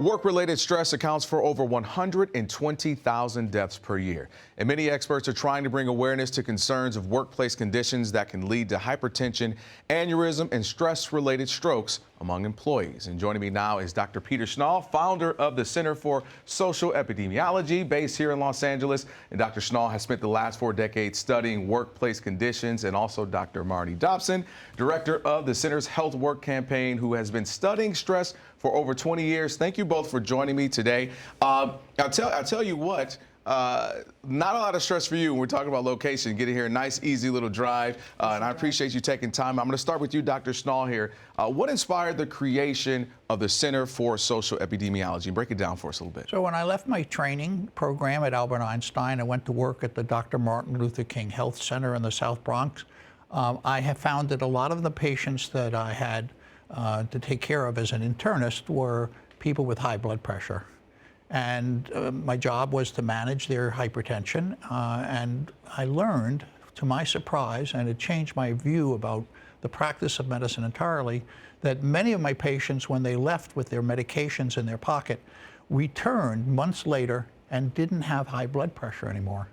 Work-related stress accounts for over 120,000 deaths per year. And many experts are trying to bring awareness to concerns of workplace conditions that can lead to hypertension, aneurysm, and stress-related strokes among employees. And joining me now is Dr. Peter Schnall, founder of the Center for Social Epidemiology, based here in Los Angeles. And Dr. Schnall has spent the last 4 decades studying workplace conditions. And also Dr. Marnie Dobson, director of the Center's Health Work Campaign, who has been studying stress for over 20 years. Thank you both for joining me today. I'll tell you what, not a lot of stress for you when we're talking about location, getting here, a nice, easy little drive. And I appreciate you taking time. I'm going to start with you, Dr. Schnall here. What inspired the creation of the Center for Social Epidemiology? Break it down for us a little bit. So when I left my training program at Albert Einstein, I went to work at the Dr. Martin Luther King Health Center in the South Bronx. I have found that a lot of the patients that I had to take care of as an internist were people with high blood pressure. And my job was to manage their hypertension. And I learned, to my surprise, and it changed my view about the practice of medicine entirely, that many of my patients, when they left with their medications in their pocket, returned months later and didn't have high blood pressure anymore.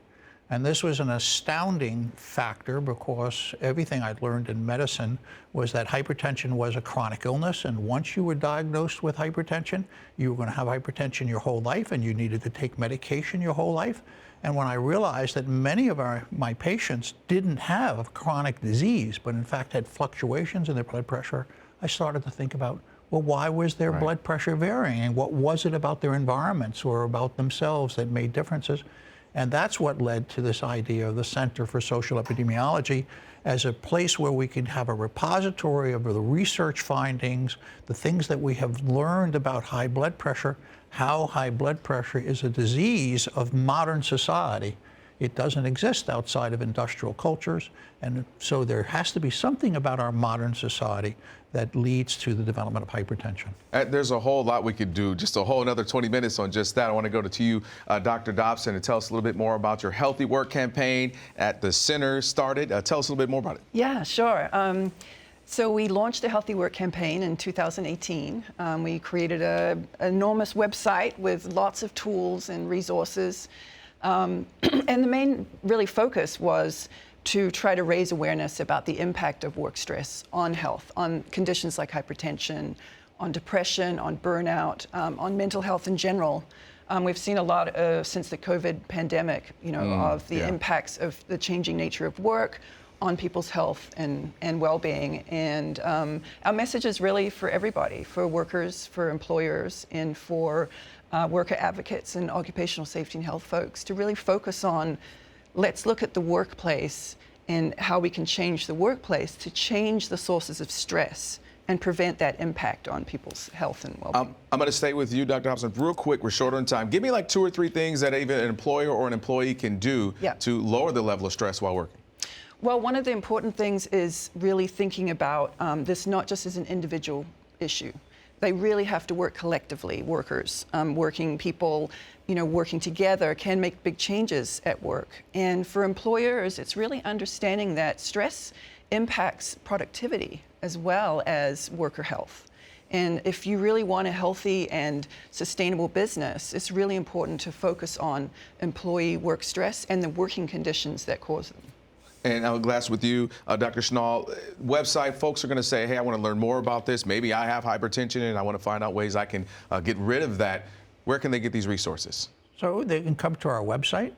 And this was an astounding factor because everything I'd learned in medicine was that hypertension was a chronic illness, and once you were diagnosed with hypertension, you were going to have hypertension your whole life, and you needed to take medication your whole life. And when I realized that many of my patients didn't have a chronic disease, but in fact had fluctuations in their blood pressure, I started to think about, well, why was their blood pressure varying? And what was it about their environments or about themselves that made differences? And that's what led to this idea of the Center for Social Epidemiology as a place where we can have a repository of the research findings, the things that we have learned about high blood pressure, how high blood pressure is a disease of modern society. It doesn't exist outside of industrial cultures, and so there has to be something about our modern society that leads to the development of hypertension. There's a whole lot we could do, just a whole another 20 minutes on just that. I want to go to you, Dr. Dobson, and tell us a little bit more about your Healthy Work campaign at the center started. Tell us a little bit more about it. Yeah, sure. So we launched the Healthy Work campaign in 2018. We created an enormous website with lots of tools and resources. And the main really focus was to try to raise awareness about the impact of work stress on health, on conditions like hypertension, on depression, on burnout, on mental health in general. We've seen a lot since the COVID pandemic, of the impacts of the changing nature of work on people's health and well-being. And our message is really for everybody, for workers, for employers, and for worker advocates and occupational safety and health folks to really focus on, let's look at the workplace and how we can change the workplace to change the sources of stress and prevent that impact on people's health and well-being. I'm going to stay with you, Dr. Dobson, real quick. We're short on time. Give me like 2 or 3 things that even an employer or an employee can do to lower the level of stress while working. Well, one of the important things is really thinking about this not just as an individual issue. They really have to work collectively. Workers, working people, working together can make big changes at work. And for employers, it's really understanding that stress impacts productivity as well as worker health. And if you really want a healthy and sustainable business, it's really important to focus on employee work stress and the working conditions that cause them. And I'll glass with you, Dr. Schnall. Website, folks are going to say, hey, I want to learn more about this. Maybe I have hypertension and I want to find out ways I can get rid of that. Where can they get these resources? So they can come to our website.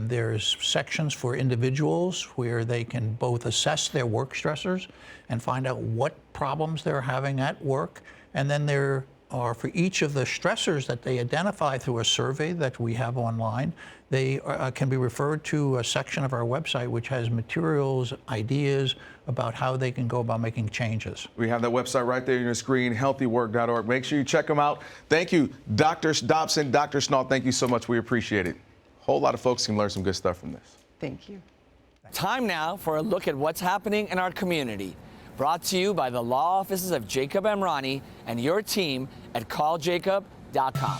There's sections for individuals where they can both assess their work stressors and find out what problems they're having at work. And then there are, for each of the stressors that they identify through a survey that we have online, they can be referred to a section of our website which has materials, ideas about how they can go about making changes. We have that website right there on your screen, healthywork.org. Make sure you check them out. Thank you, Dr. Dobson, Dr. Schnall. Thank you so much. We appreciate it. A whole lot of folks can learn some good stuff from this. Thank you. Time now for a look at what's happening in our community. Brought to you by the law offices of Jacob and Ronnie and your team at calljacob.com.